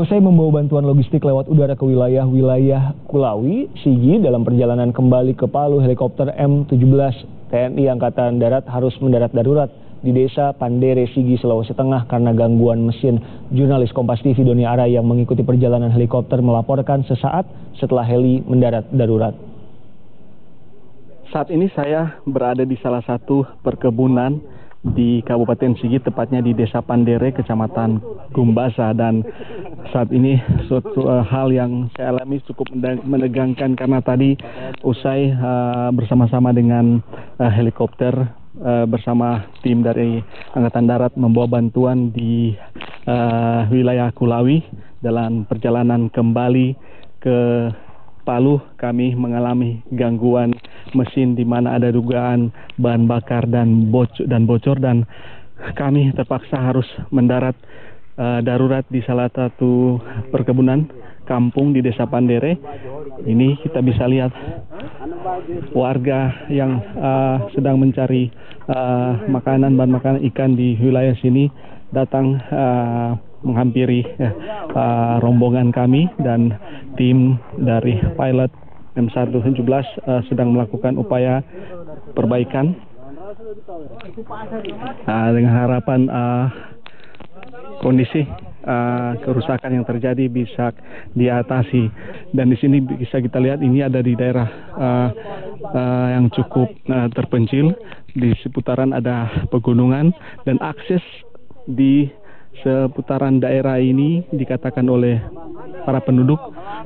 Seusai membawa bantuan logistik lewat udara ke wilayah Kulawi, Sigi dalam perjalanan kembali ke Palu, helikopter M17 TNI Angkatan Darat harus mendarat darurat di Desa Pandere, Sigi, Sulawesi Tengah karena gangguan mesin. Jurnalis Kompas TV Doni Ara yang mengikuti perjalanan helikopter melaporkan sesaat setelah heli mendarat darurat. Saat ini saya berada di salah satu perkebunan di Kabupaten Sigi, tepatnya di Desa Pandere, Kecamatan Gumbasa, dan saat ini suatu hal yang saya alami cukup menegangkan karena tadi usai bersama-sama dengan helikopter bersama tim dari Angkatan Darat membawa bantuan di wilayah Kulawi dalam perjalanan kembali ke Palu, kami mengalami gangguan mesin di mana ada dugaan bahan bakar dan bocor dan kami terpaksa harus mendarat darurat di salah satu perkebunan kampung di Desa Pandere. Ini kita bisa lihat warga yang sedang mencari bahan makanan ikan di wilayah sini datang menghampiri rombongan kami, dan tim dari pilot M117 sedang melakukan upaya perbaikan dengan harapan kondisi kerusakan yang terjadi bisa diatasi. Dan di sini bisa kita lihat ini ada di daerah yang cukup terpencil, di seputaran ada pegunungan dan akses di seputaran daerah ini dikatakan oleh para penduduk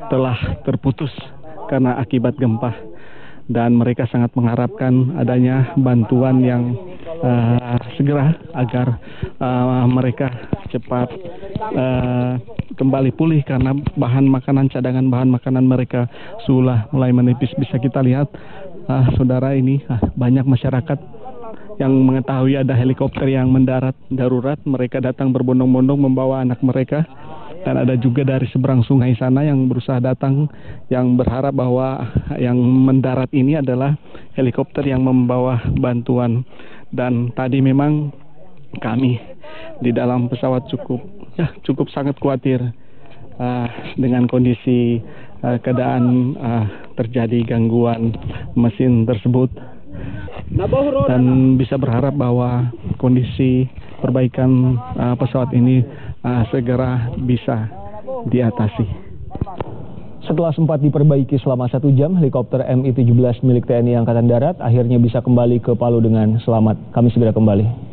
telah terputus karena akibat gempa, dan mereka sangat mengharapkan adanya bantuan yang segera agar mereka cepat kembali pulih karena cadangan bahan makanan mereka sudah mulai menipis. Bisa kita lihat saudara, ini banyak masyarakat yang mengetahui ada helikopter yang mendarat darurat, mereka datang berbondong-bondong membawa anak mereka, dan ada juga dari seberang sungai sana yang berusaha datang, yang berharap bahwa yang mendarat ini adalah helikopter yang membawa bantuan. Dan tadi memang kami di dalam pesawat cukup sangat khawatir dengan kondisi keadaan terjadi gangguan mesin tersebut, dan bisa berharap bahwa kondisi perbaikan pesawat ini segera bisa diatasi. Setelah sempat diperbaiki selama 1 jam, helikopter Mi-17 milik TNI Angkatan Darat akhirnya bisa kembali ke Palu dengan selamat. Kami segera kembali.